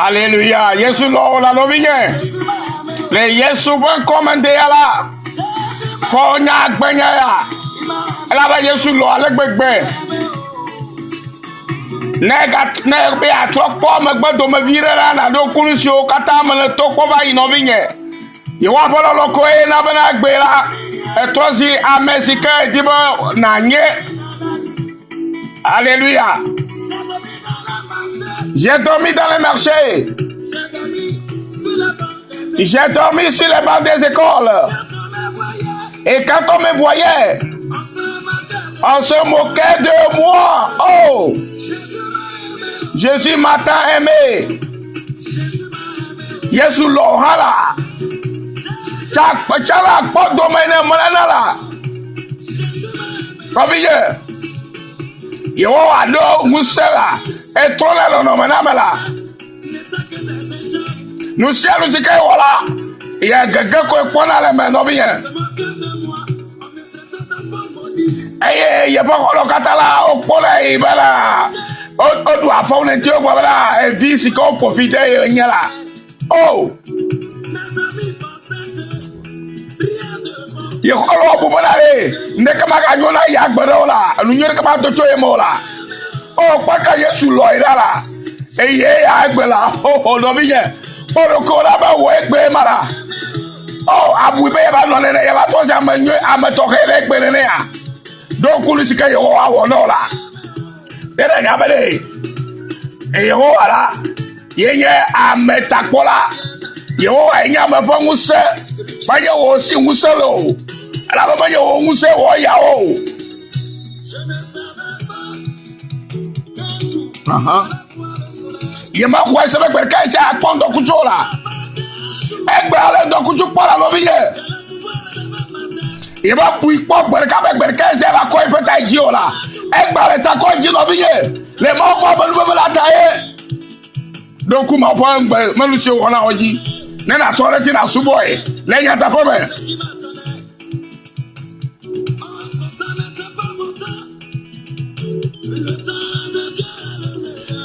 Alléluia. Yesu lo la novigne. Le Yesu va commander là. Konya gbenya ya. Ela ba Yesu lo ale gbegbe. Ne be atro po me gbedo me vire la na do kunu si o kata me le to po va yi novigne. Ye wa bolo lo ko e na bana gbe la. E trozi amesika e dibo na nye. Alléluia. J'ai dormi dans les marchés. J'ai dormi sur les bancs des écoles. Et quand on me voyait, on se moquait de moi. Oh! Jésus m'a tant aimé. Yesu lohala. Chala po domaine monanala. Paville. Yo ado musela. Et trop là non manamala. Nous sommes ici voilà. Il y a quelqu'un qui prend la main novien. Il y a pas le catala au pôle voilà. On doit faire un dieu voilà et vie si qu'on profite y là. Oh. Il y a quoi pour aller. Ne kama kanyona ya gberola. Nous n'y kama to choye mola. Oh, pas qu'à Yesu loïda là. Et yé ya gbela. Oh, novien. Oh, le cola ba ouais gbemara. Oh, abu be ba no le ya ba to ja manyo amatoke le gbere ya. Donc kulu sika yo wa wono la. Dere ga bele. E yo ala. Yenye ametakola. Yo enya ma fa nguse. Ba ye wo si nguse lo. Ala ba ye wo nguse wo ya o. Il m'a croisé avec quelqu'un qui a pris un couteau là. Et ben, le couteau pour la lovine. Il m'a pris quoi avec quelqu'un qui a quoi fait ta gio là. Et ben, le taco dit lovine. Les mots qu'on veut la tailler. Donc, on m'a pas un monsieur on a dit. Nena toilette na suboy. Les gars t'as pas bien.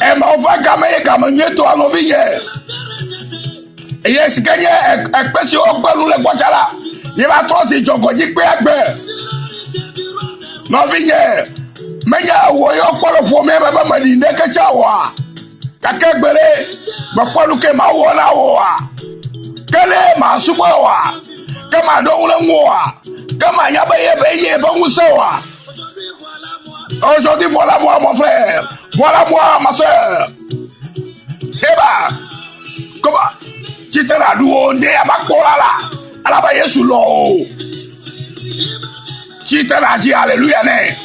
Et ma voix comme toi novigne. Et yes gagné espèce au balou le boichala. Il va trop si joko dik pe agbe. Novigne. Menya wo yo polo fo me ba ma di ndeke chawa. Kakegbere. Ba polo ke ma wo na wo wa. Kele ma subo wa. Kama do wule ngwa. Kama nyaba ye ba ngusewa. Aujourd'hui, voilà moi, mon frère. Voilà moi, ma soeur. Heba. Comment? Tu te l'as doué à ma colala. À la baie sous l'eau. Tu te l'as dit, alléluia, né.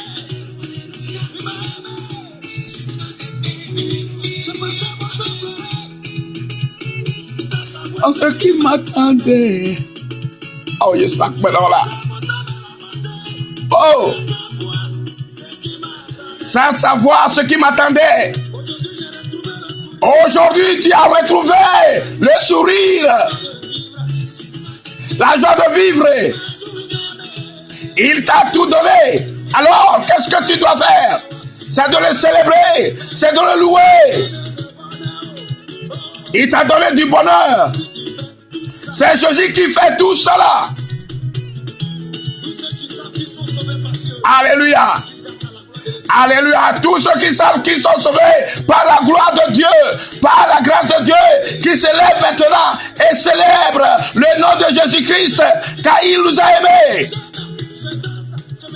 En ce qui m'attendait. Oh, je suis là. Oh. Sans savoir ce qui m'attendait. Aujourd'hui, tu as retrouvé le sourire, la joie de vivre. Il t'a tout donné. Alors, qu'est-ce que tu dois faire? C'est de le célébrer, c'est de le louer. Il t'a donné du bonheur. C'est Jésus qui fait tout cela. Alléluia. Alléluia, tous ceux qui savent qu'ils sont sauvés par la gloire de Dieu, par la grâce de Dieu, qui se lèvent maintenant et célèbrent le nom de Jésus-Christ, car il nous a aimés.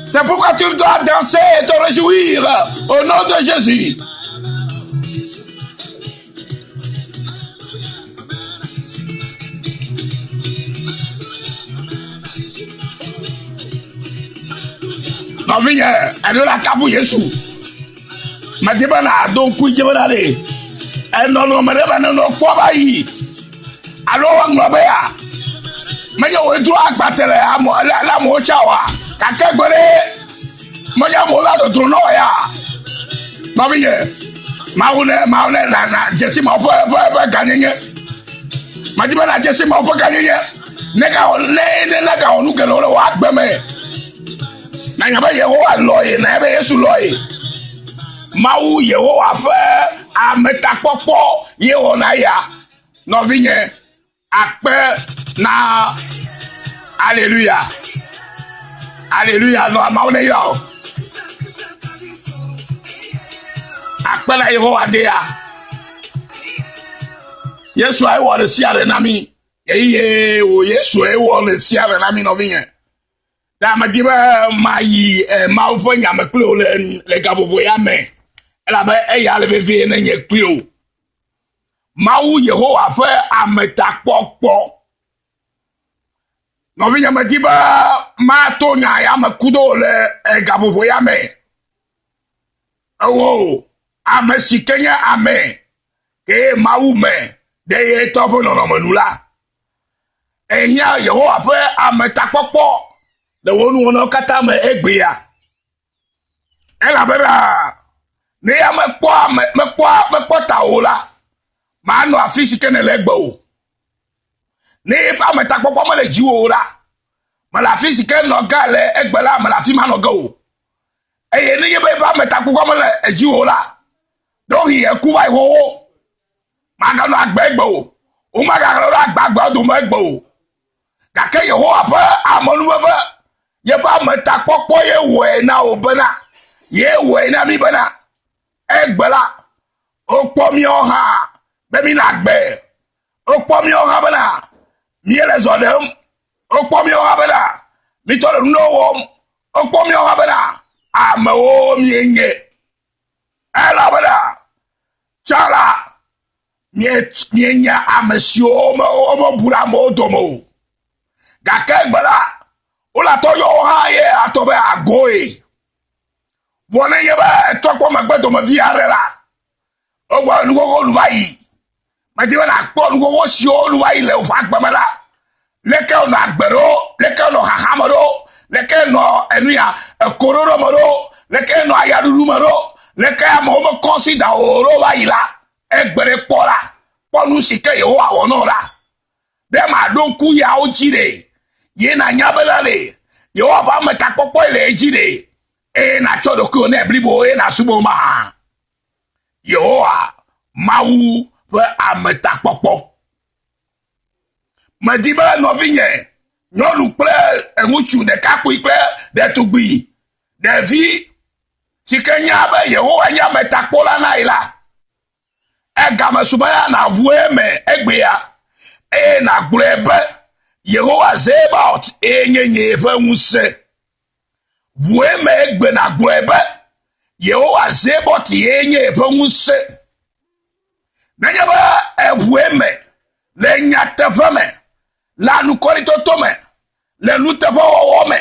C'est pourquoi tu dois danser et te réjouir au nom de Jésus. Non, viens, elle est là, Kavu Yesu. Ma débana, donc, oui, je vais aller. Elle n'en a pas eu. Alors, on va bien. Mais il y a un droit à battre la mochawa. Kakegore, moi, il y a un droit de tourner. Non, viens. Maoune, nana, Jessie m'a pas gagné. Ma débana, Jessie m'a pas gagné. Nega, on nous que l'on a gagné. Na nyaba Yehowa loye na ebe Yesu loye. Mawu Yehowa fe ametakpɔkpɔ ye wɔna ya nɔvinye akpe na Alléluia. Alléluia. No amawo ne ya o. Akpe na Yehowa de ya. Yesu ayi wɔ le sia na mi. Eye o Yesu ayi wɔ le sia na mi nɔvinye. Da ma di be ma yi ma ƒe nyame kpli o le gabobo ya me. Elabe eya le vevie ne nye kpli o. Mawu Yehowa ƒe ametakpɔkpɔ. Nɔvinye me di be ma to nya ya me kudo le gabobo ya me. Ewo ame si ke nye ame ke Mawu me de ye tɔ ƒe nɔnɔme nu la. Ehia Yehowa ƒe ametakpɔkpɔ le wo nuwɔnawo katã me egbea. Elabena ne ya mekpɔ ta o la, manɔ afi si ke ne le gbe o. Ne eƒe ametakpɔkpɔ me le dziwò o la, mele afi si ke nɔ ga le egbe la, mele afi ma nɔ ge o. Eye ne nye be eƒe ametakpɔkpɔ me le dziwò o la, ɖohi eku va yi xoxo, maganɔ agbe egbe o. Womagahlẽ ɖe agbagbeawo dome egbe o. Gake Yehowa ƒe amenuveve, yeƒe ametakpɔkpɔ ye wɔe na o bena, ye wɔe na mi bena, egbe la, wokpɔ míawo hã be mi na agbe. Wokpɔ míawo hã bena, míele zɔ ɖem. Wokpɔ míawo hã bena, mitɔ le nu ɖewo wɔm. Wokpɔ míawo hã bena, amewo mienye. Elabena, tsã la, mienye ame siwo me bu ɖe amewo dome o. Gake egbe la, wole atɔ yɔ wo hã ye atɔ be agoe. Vɔ ne nye be etɔ kpɔ megbe domevi aɖe la, wogbɔ nukoko nu va yi. Medi be nakpɔ nukoko siwo nu va yi le woƒe agbe me la. Leke wonɔ agbe ɖo, leke wonɔ xaxa me ɖo, leke nɔ enuya ekoɖoɖo me ɖo, leke nɔ ayaɖuɖu me ɖo, leke amewo me kɔ si da o ɖo va yi la, egbe ɖe kpɔ la, kpɔ nu si ke Yehowa wɔ nɔ la. Ɖe maɖo ŋku yawo dzi ɖe, ye nanya be la le, Yehowa ƒe ametakpɔkpɔ le edzi ɖe, eye natsɔ ɖokuiwo ne blibo eye nasubɔ ma. Yehowa Mawu ƒe ametakpɔkpɔ. Medi be nɔvinye, nyɔnu kple ŋutsu ɖekakpui kple ɖetugbi, ɖevi si ke nya be Yehowa nye ametakpɔla na yi la, egame subɔna navue me egbea, eye nagblɔe be Yehowa Zebaot enye nye ƒe ŋusẽ. Vue me egbe nagblɔe be Yehowa Zebaot enye ƒe ŋusẽ. Nenye be evue me le nyateƒe me, le anukɔritoto me, le nuteƒewɔwɔ me,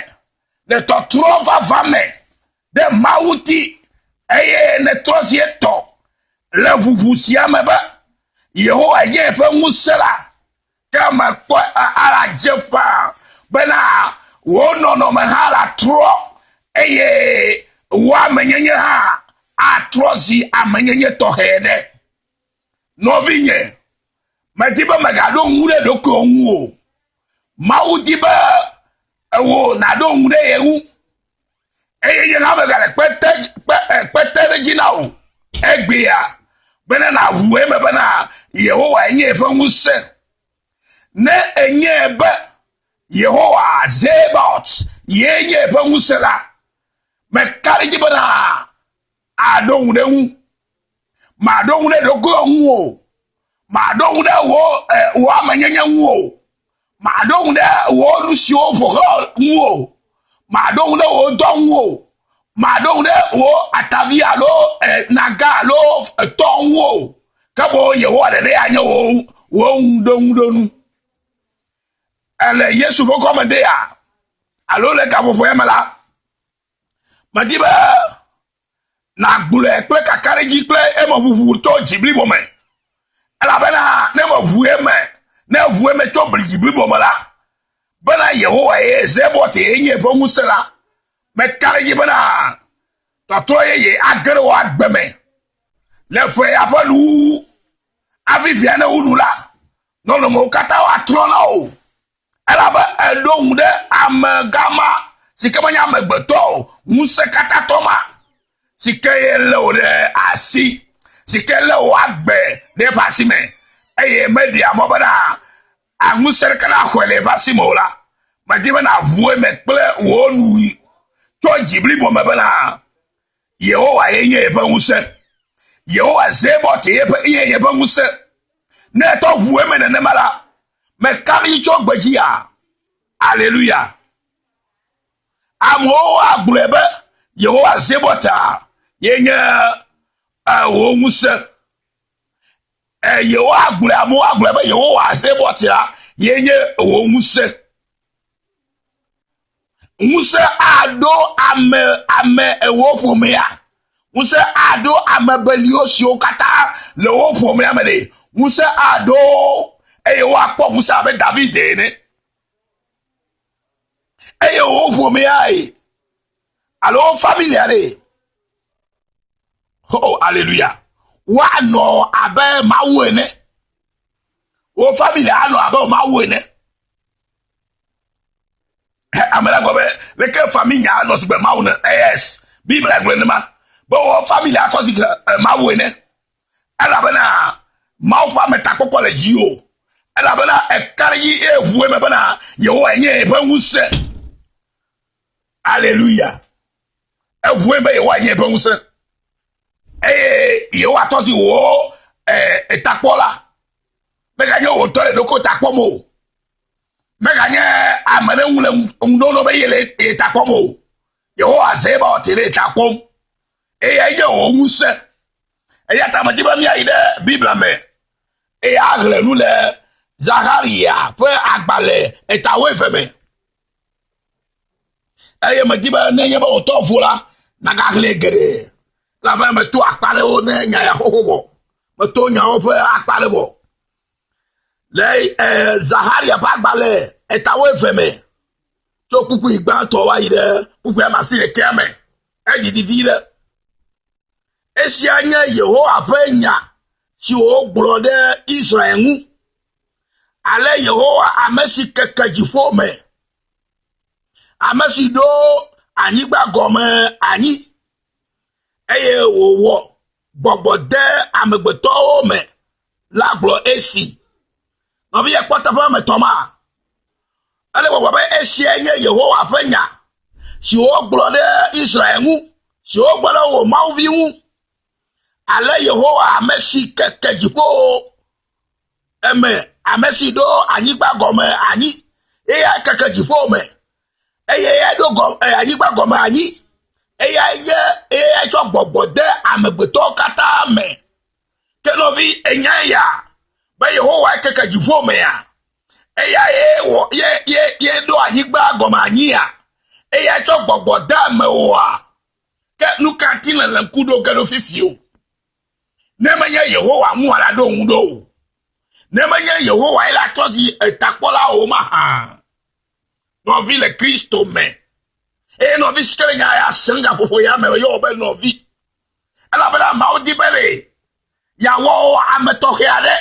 le tɔtrɔ vava me, ɖe Mawu ti, eye ne trɔ zi etɔ le ʋuʋu sia me be Yehowa nye eƒe ŋusẽ la, ke mekpɔ aladze faa bena wo nɔnɔme hã la trɔ, eye wo amenyenye hã atrɔ zi amenyenye tɔxɛ ɖe. Nɔvinye, medi be megaɖo ŋu ɖe ɖokuiwo ŋu o. Mawu di be ewo naɖo ŋu ɖe ye ŋu, eye ye hã megale kpete ɖe dzi na o. Egbea bena naʋu eme bena Yehowa enye eƒe ŋusẽ. Ne enye be Yehowa Zebaot ye nye eƒe ŋusẽ la, meka ɖe dzi bena aɖo ŋu ɖe ŋu. Maɖo ŋu ɖe ɖokuiwo ŋu o. Maɖo ŋu ɖe wo amenyenye ŋu o. Maɖo ŋu ɖe wo nu siwo ƒoxlã ŋu o. Maɖo ŋu ɖe wo dɔ ŋu o. Maɖo ŋu ɖe wo atavi alo naga alo etɔ ŋu o. Ke boŋ Yehowa ɖeɖe anye wo ŋuɖoŋuɖonu. Ele Yesu ƒe kɔme de ya, alo le gaƒoƒo ya me la, medi be nagblɔe kple kakaɖedzi kple eme ʋuʋu to dzi blibo me. Elabena ne me ʋu eme, ne ʋu eme tso dzi blibo me la, bena Yehowa ye Zebaot enye eƒe ŋusẽ la, meka ɖe dzi bena tɔtrɔ yeye age ɖe wo agbe me. Le fe ya ƒe nuwuwu, hafi fia ne wunu la, nɔnɔmewo katã woatrɔ na o. Elabe eɖo ŋu ɖe ame gama si ke menye amegbetɔ o, ŋusẽ katã tɔ ma, si ke ye le wo ɖe asi. si ke le wo agbe de pasime eye media mo bana angu serkala khwele pasimo la madiba na vue me kple wo nu to jibli bo me bana Yehowa yenye evanuse Yehowa zebot ye evanuse ne to vue me ne mala me kari cho gbejia hallelujah amo agbulebe Yehowa zebota yenye wo muse Yehowa agbule amo agbulebe Yehowa zebota yenye wo muse Muse ado ame ewo fomea Muse ado ame belio sio kata le wo fomea mele Muse ado wa kpo Muse abe David ne wo fomea alors famille ale oh hallelujah wa no abe mawu ene wo famille ano abe mawu ene amela gobe leke famille ya no sube mawu yes bible agbe ma bo family atosi mawu ene ala bana mawu fa meta kokko le jio ala bana e kari evu me bana Yehowa enye efa nwuse hallelujah evu me Yehowa enye efa nwuse Yehowa atosi wo etapola mega nye wo tole doko tapomo mega nye amene undono be yele etapomo Yehowa zeba otile etapom ye wo nwuse ya tamadiba mi aide bible me agle nu le Zacharia fe agbale etawe feme madiba nenye ba otofula na gagle gere la ba me to akpale o ne nya ya hoho me to nya o fe akpale bo le Zacharia ba agbale etawe feme to kuku igba to wa ide kuku e masire keme ejidivile esi anya Yehowa fenya si o gboro Israel hu ale Yehowa amesi kekajifo me amesi do anyigba gome anyi eye wowo gbogbode amegbeto o me la gboro esi no vi ekpota fa me toma ale wo ba esi anya Yehowa fenya si o gboro Israel hu si o gboro o mauvi hu ale Yehowa amesi kekajifo amesi do anyigba gome anyi eya kekajifo me eya do go anyigba gome anyi eya cho gbogbode amegbeto kata me kenovi enyaya ba Yehowa kekajifo me ya eya ye do anyigba gome anyi ya eya cho gbogbode me wa ke nu kantina lankudo gado fifio Nemanya Yehowa mu ala do ngudo. Nemanya Yehowa ila tozi etakola o maha. No vi le Kristo me. No vi skenya ya senga fofo ya me yo be no vi. Ala bela maudi bele. Ya wo ametoke ale.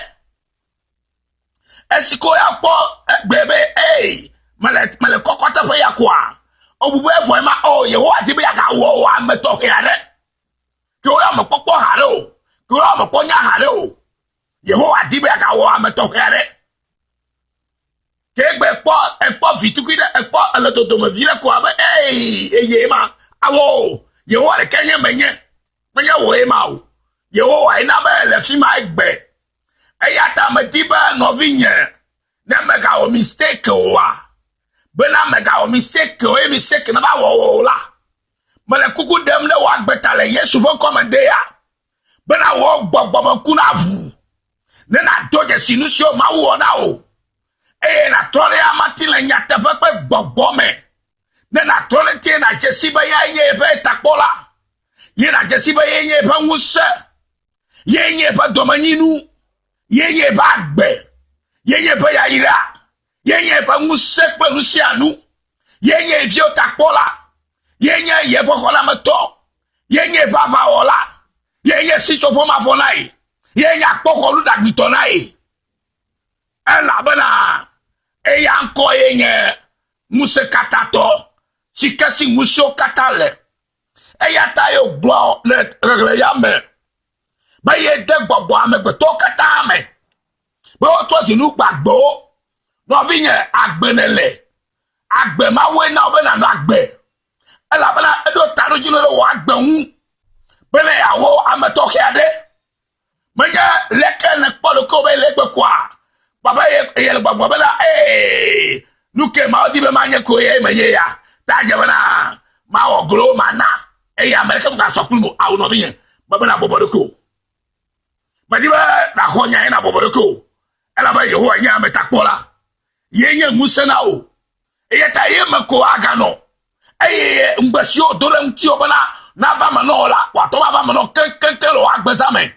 Esiko ya po bebe male kokota fe ya kwa. Obubu efo ma Yehowa tibe ya ka wo ametoke ale. Ko ya mo popo haro. Kura mo ponya hare o Yehowa dibe ka wo ametohere kegbe po vitukide po alototo me vile ko aba eyema awo Yehowa le kenye menye wo ema o Yehowa ina ba le fi ma egbe eyata me dibe no vinye na mega o mistake o wa bena mega o mistake o mistake na ba wo la mele kuku dem le wa gbetale Yesu fo komande ya bena wo gbogbo kuna vu ne na doje sinusio ma wo na o na tole amati le nyate fe pe gbogbo me ne na tole tie na jesiba ya ye fe takola ye na jesiba ye fe nwuse ye fe domanyinu ye fe agbe ye fe ya ira ye fe nwuse pe lusianu ye fi takola ye fe kola meto ye fe avaola ye si chofo ma fonai ye nya poko lu dagbito nai ela bana ya nko ye muse katato sikasi muso katale ya tayo glo le regle ya me ba ye de gbogbo amegbeto kata me be o to sinu gbagbo no vi yen agbenele agbe ma we na obe na no agbe ela bana edo taro jino wo agbe hu bele yawo ameto kiade menye leke ne kpolo ko be legbe kwa baba ye gbagbo bela nuke ma odi be manye ko ye menye ya ta je bana ma o glo mana amerika mga sokulu mo awu no bien baba na boboroko madiba na honya na boboroko ela ba yeho anya metakpola yenye musena o eyeta ye mako aga no ngbasio dorem ti obana na vama no la wato vama no kenken lo agbezame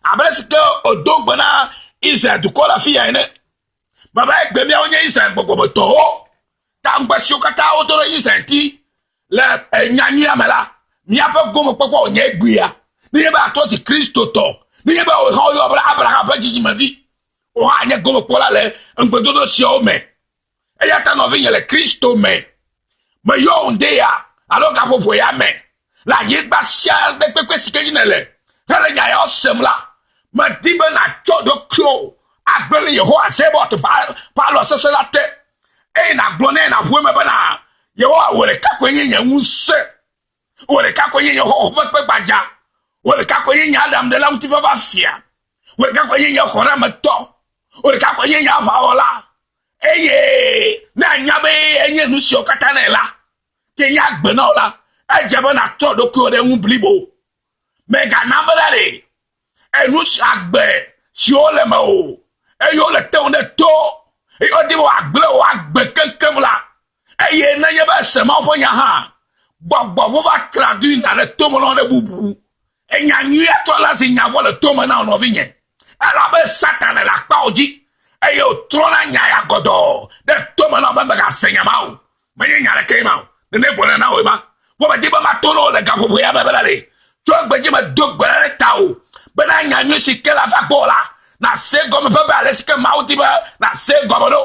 abreske odogba na isa dukola fiya ene baba egbe mi onye isa gbogbo to ta ngbasio kata odoro isa ti le enyanyi amela mi ape gomo popo onye egbuya ni ba to ti Kristo to ni ba o ho yo Abraham pa jiji mavi o anya gomo pola le ngbedodo si o me eyata no vi le Kristo me yo ndea alo ka fofo ya me la yigba sia be pepe sikeji nele hele nya ya osemla ma dibe na chodo kyo agbele yeho asebo to pa lo seselate na glone na fue me bana yeho awore ka kwenye nyanwuse wole ka kwenye ho pepe baja wole ka kwenye nya adam de la mutifa vafia wole ka kwenye nya khora meto wole ka kwenye nya faola na nyabe enye nu si okata na la ke nya gbe na ola ejebe na to do ko de un blibo mega nambalare enu agbe si o le ma o eyo le te on de to o di bo agbe kenkem la na ye ba se ma fo nya ha gbogbo fo ba traduire na le to mo no de bubu enya nyi to la si nya fo le to mo na no vinye ala be satan la pa oji trona nya ya godo de to mo na ba ga senya ma o me nya le ke ma o ne bona na o ba wo ba di ba ma to no le ga fo ya ba ba le to gbeji ma do gbara le ta o be na nya nyu si ke la fa bola na se go me ba le si ke ma o di ba na se go bo do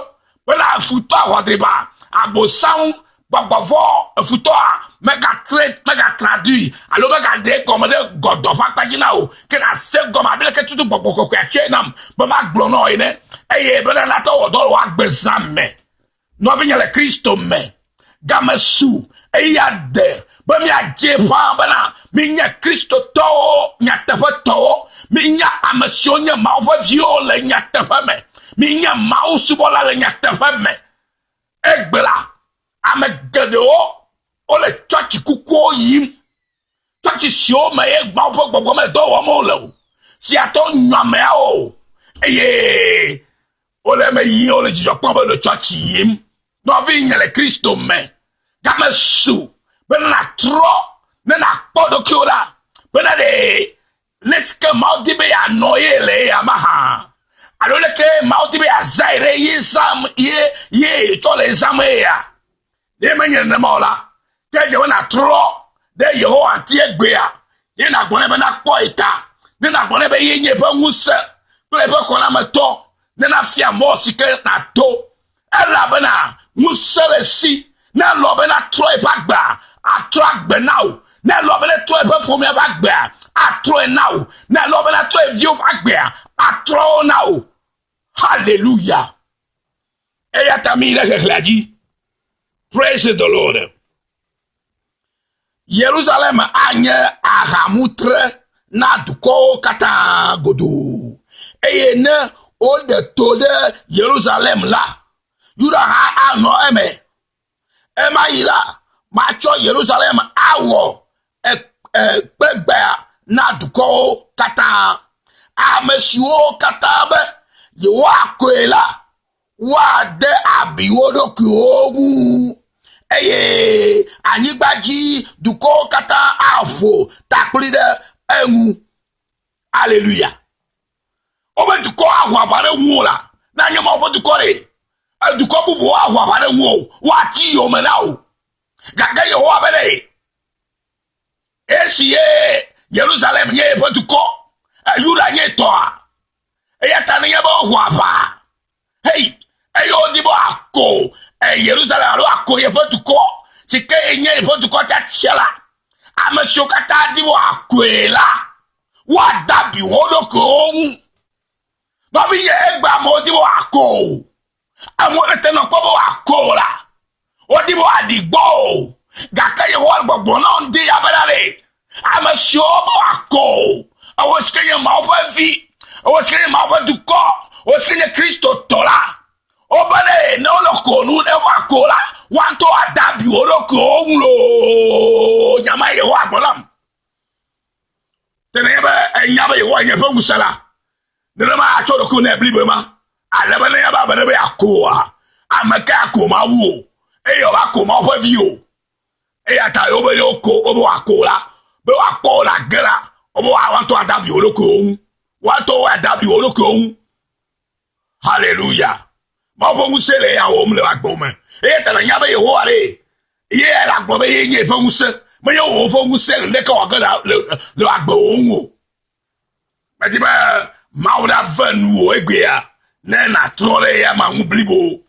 we la futo ho di ba abosan gbogbo futo mega traduit alo mega de comme de godo fa pagina o ke na se go ma be ke tutu gbogbo ko ya chenam ba ma glo no ine be na to o do wa gbezame no vinya le Kristo me gamesu de ba mi aje fa bana mi nya Kristo to nya tefa to mi nya amasionya ma fa viole nya tefa me mi nya ma usubola le nya tefa me egbela amegedo o le church kuko yim church sio me egba fo gbogbo me do wo mo le si ato nyame o o le me yi o le jijo pon be le church yim no vinya le Kristo me gamesu ben na tro na podo kyola ben na de leske maudi be anoye le amaha alo le ke maudi be azaire yisam ye to le zamea de menye na mola teje na tro de yeho anti egbea ye na gbone be na poita de na gbone be ye nye fa nwuse ple be kona meto de na fia mo sike na to ela be na nwuse le si na lo be na tro e bagba atro agbe now na lo be na tro e fa fomi bagba atro now na lo be na tro e vio bagba atro now hallelujah eya tamile khlaji. Praise the Lord. Jerusalem anye ahamutre na duko kata godo. Eye ne o de tode Jerusalem la. Yuda ha ano eme. Ema ila macho Jerusalem awo pegbe na duko kata. Amesiwo kata be yewa kwela. Wa de abiwodo kiogu anigbaji duko kata afo taklide engu hallelujah obe duko afo abare nwula na nyoma ofo duko re duko bubu afo abare nwu wa ti yo menao gaga yo wa bere Jerusalem ye po duko ayura ye toa eyata ne ye ba ho afa hey ayo dibo ako Jerusalem alo ako ye fotuko sike enye fotuko ta chela amashokata dibo akwela wa dabi wodo ko no vi ye gba mo di wa ko àwọn ete no po wa ko la o di wa digbo gaka ye ho gbogbo na ndi abadare ama sho wa ko àwọn skenye ma fa vi àwọn skenye ma fa du ko o skenye Kristo tola o bale no lo ko nu e wa ko la wan to adabi wodo ko lo nyama ye ho agbolam tenebe enyaba ye ho nyefa musala nema achoro ku na eblibe ma alebe na yaba bene be akoa amaka akoma wo eyo akoma fo vio eya ta yo be obo akola be akola gera obo want to adabi oloko want to adabi oloko hallelujah ma fo musele ya wo mle agbo me e ta na nyaba ye ho are ye la agbo be ye fo muse me ye wo fo musele ne ka ogala le agbo wo mati ba mauda venu egea ne na trole ya ma ngublibo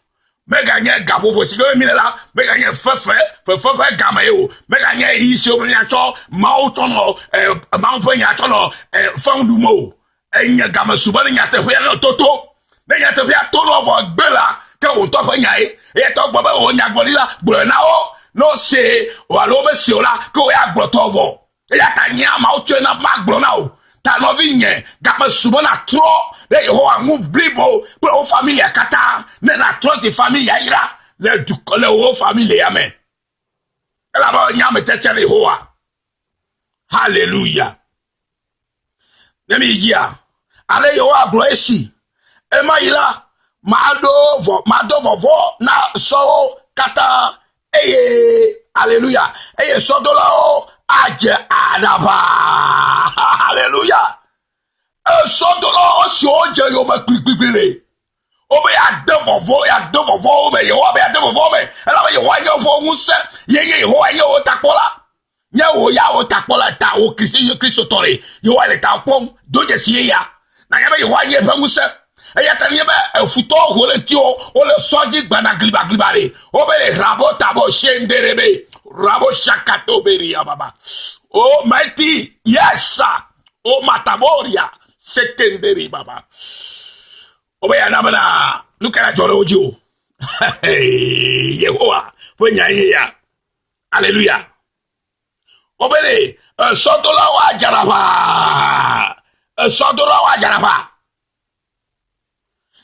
mega nye gafofo sike mi la mega nye fefe gama yo mega nye isi obi nya cho mau tono mau fe nya tono fondu mo enya gama suba nya tefe ya toto ne nya tefe ya tono vo gbela ke won to fe nya e to gbo be o nya gbo lila gbo na o no se o alo be se ola ko ya gbo to vo e ya ta nya mau cho na ma gbo na o ta no vinye gama suba na tro de Yehowa move blibo pour o famille kata ne na tro si famille ira le du kole o famille ya me ela ba nya me tete Yehowa hallelujah nemi yia ale Yehowa gloesi e ma ila mado vo na so kata eye hallelujah eye so dola o aje adaba hallelujah sodolo soje yo ma kpikpikpile obe ya devovo obe yo obe ya devovo obe ela be yo yo fo nse ye ho ye o takola nye o ya o takola ta o Kristo tore yo wa le ta pom doje sie ya na ya be yo ye fe nse eya ta ye be futo ho le ti o le soji gbana glibare obe le rabo tabo shenderebe rabo shakato beri ya baba oh mighty yes sir o mataboria setemberi baba obeya namana nukara joro ojo Yehowa fanya ya hallelujah obere sodola wa jaraba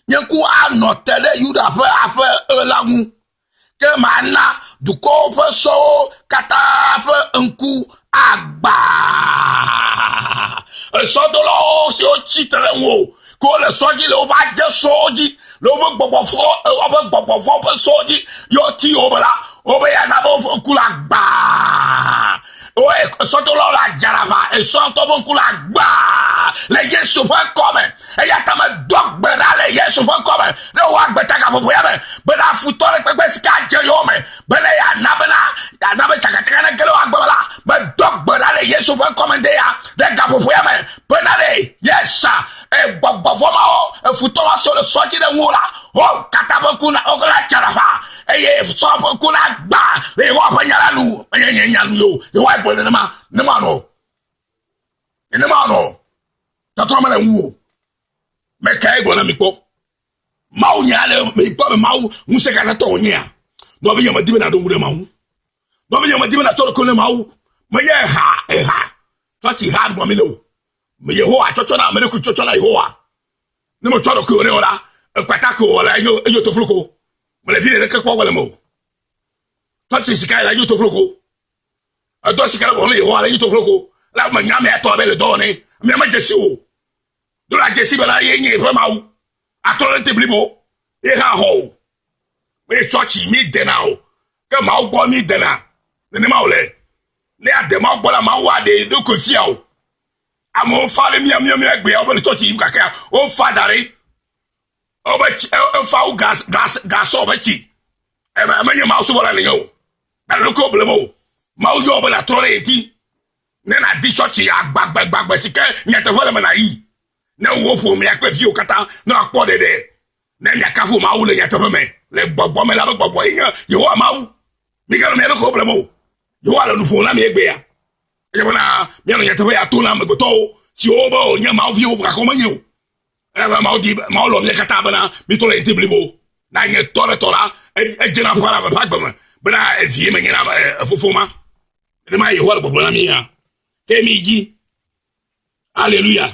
nyanku anotele yuda fa elangu ke mana duko fa so kata fa nku agba sodolo si o chitre wo ko le soji le va je soji le vo gbogbo fo pe soji yo ti obala obe ya na bo kula gba o sodolo la jarava e so to bon kula gba le Yesu fa come e ya ta me dogbe na le Yesu fa come le wa gbeta ka fo ya me be na futore pepe ska je yo me be le ya na be chaka na gelo agbala be dogbe na le Yesu fa come de ya de ga fo ya me be na le yes e gbogbo fo ma o futore so le soji de wura o katabokuna ogola jarava e ye so kuna gba le wa pa nyala lu nyanu yo e wa gbo ne ma no tatro mala wu me kai gbo na mi po ma unya le me po me ma wu nse ka to nya no be yama dibe na do ngure ma wu no be yama dibe na to ko ne ma wu me ye ha to si ha gbo mi lo me Yehowa chocho na me ku chocho na Yehowa ne mo choro ko ne ora patako wala yo to fluko me le vile ke ko wala mo to si sika la yo to fluko do sika la le Yehowa la yo to fluko la ma nya me to be le do ne me ma jesi o do la jesi bela ye nyi pe ma wu atorente blibo e ha ho we church mi dena o ke ma gbo mi dena ne ma ole ne ade ma gbo la ma wa de do ko fia o amo fa le mi egbe o be church yi kaka o fa dare o be fa u gas o be chi e ma nye ma so bola ne yo na lo ko blemo ma o yo bola trore enti ne na di church ya gbagba sike nyete fole me na yi ne wo fo me akpe fi o kata na akpo de ne nya kafu ma wo le nyete fo me le gbogbo me la gbogbo yin yo wa ma wo mi ka no me ko blemo yo wa la du fo na me egbe ya e bona me no nyete fo ya to na me go to si o ba o nya ma vi o ka ko manyo e ba ma di ma lo mi kata bana mi to le ntiblibo na nye tore tora e jena fara ba gbama bana e vie me nyina fofoma e ma Yehowa gbogbo na mi ya ke mi ji hallelujah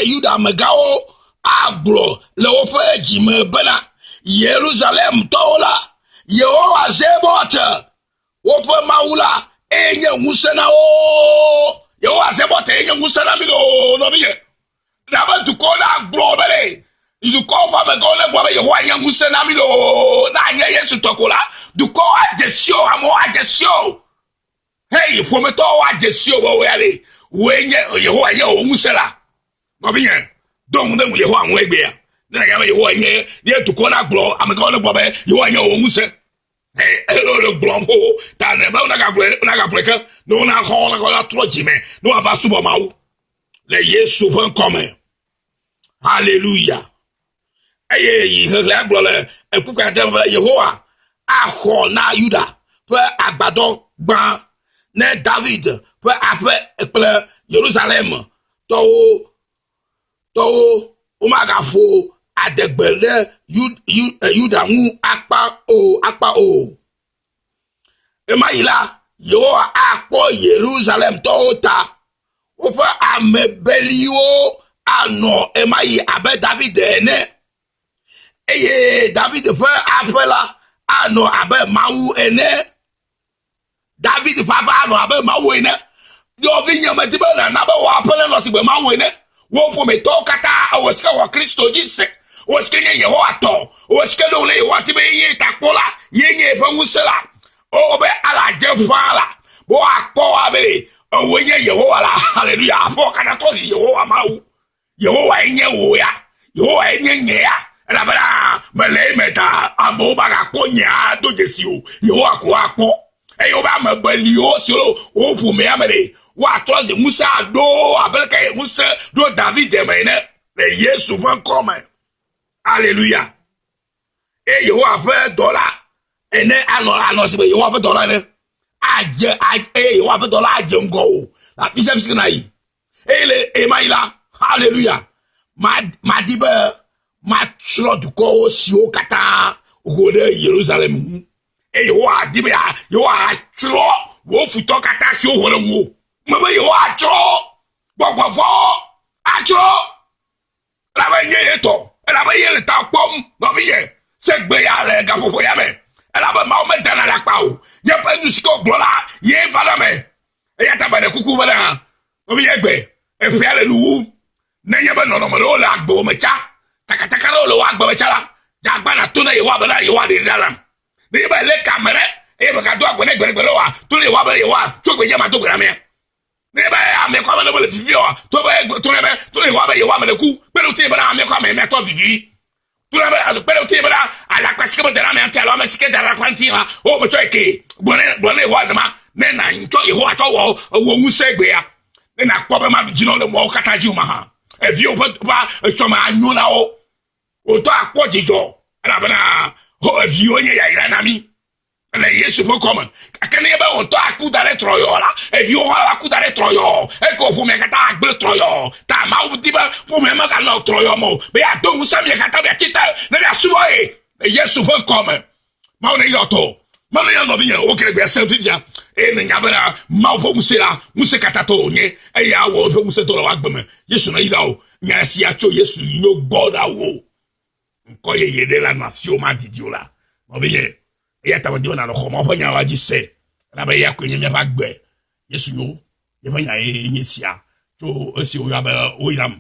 Yuda megao agro le wofe jime bena Jerusalem tola Yehowa zebot wofe maula enye ngusena o Yehowa zebot enye ngusena mi no biye na ba du ko na agro bele du ko fa me ko le bo Yehowa enye ngusena mi no na nye Yesu tokola du ko ajesio amo ajesio hey fo me to ajesio wo yale wenye Yehowa nye o ngusela no biye don dem Yehowa nwe egbe ya na ya Yehowa nye ye tu ko na gbo ameka ole gbo be Yehowa nye o nguse le gbo fo ta ne ba na ga breka no na ko na ko la trojime no ava subo mawu le Yesu fen come hallelujah yi he le gbo le epuka dem Yehowa aho na Yuda pe agbado gban ne David pe ape eple Jerusalem to o maga fo adegbele Yuda mu apa o emayila yo akpo Jerusalem to ta o fa amebelio ano emayi abe David ene David fa afela ano abe mawu ene David fa ano abe mawu ene yo vinya metibe na ba wa apele no sigbe mawu ene wo fo me to kata awosika wa Kristo jise wosike nye Yehowa to wosike do le Yehowa tibe ye takola ye nye fangusela o be ala jefala bo akpo abele o nye Yehowa la hallelujah afo kata to Yehowa mawu Yehowa enye wo ya Yehowa enye ya la bala mele meta amo baga konya do jesio Yehowa ko akpo e ba mabali o solo o fu me amele wa toze Musa do abelka Musa do David emene le Yesu fen come hallelujah Yehowa fe dollar ene ano se Yehowa fe dollar ne aje Yehowa fe dollar aje ngo la fise fise na yi ele emaila hallelujah madibe ma tro du ko si o kata o de Jerusalem Yehowa dibe ya Yehowa tro wo futo kata si o hore wo mama Yehowa tro gbogbo atro la ba nye eto la ba ye le ta pom no biye se gbe ya le ga fofo ya me la ba ma o me dana la pa o ye pa nu siko glola ye fada me ya ta ba de kuku ba na o biye gbe e fi ale lu na ye ba no no mo la gbo me cha taka lo wa gbo me cha la ja gba na to na Yehowa ba na Yehowa de dalam de ba le kamere e ba ka do agbo na gbe lo wa to le Yehowa ba Yehowa to gbe je ma to gbe na me neba ame kwa mele vivio to le Yehowa ba Yehowa mele ku pero te bana ame kwa me to vivi to le pero te bana ala kwa sikebe de la me antelo me sikebe de la kwantia o me to eke bone Yehowa ma ne na nto Yehowa to wo ngusegbe ya ne na kwa be ma bigino le mo kata ji uma ha e vi o ba to ma anyuna o to akwojijo ala bana o vi o nye ya ira na mi le Yesu fo come akane ba on to akudare troyo la e vi o ha akudare troyo e ko fu me kata agbe troyo ta ma u diba fu me ma ka no troyo mo be a do musa me kata be chita na ya suwo le Yesu fo come ma o ne yoto ma no ya no vi o kire be selfia e ne nya bana ma fo musela musekata to nye e ya wo fo museto lo agbeme Yesu na ida o nya si acho Yesu no gboda wo nko ye de la nation ma didio la no vi ya ta wadi na no ko fanya waji se na ba ya kwenye me bagbe Yesu yo ye fanya nyisia to esi o ya ba o iram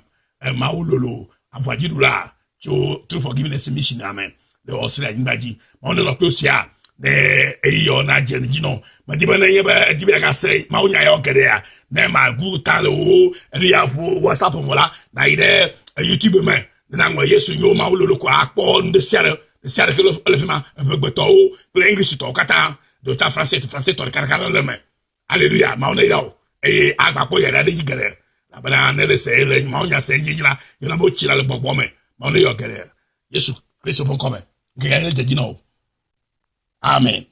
ma ololo avadi dula to through forgiveness mission amen the osira ngbaji ma on lo tosia de eyo na je ni no ma di ba na ye ba di ba ga se ma onya ya okere ya na ma gu ta lo ri ya fu WhatsApp mola na ide YouTube me na ngwa Yesu yo ma ololo ko akpo nde sere que le fima beto le English to kata do ta français to karkara le me alléluia ma on est là et agba ko yara de yigere la bana ne le se le ma on ya se yira yo na bo chira le bobo me ma on est yo kere Yesu Christ pour comme que ya je dino amen.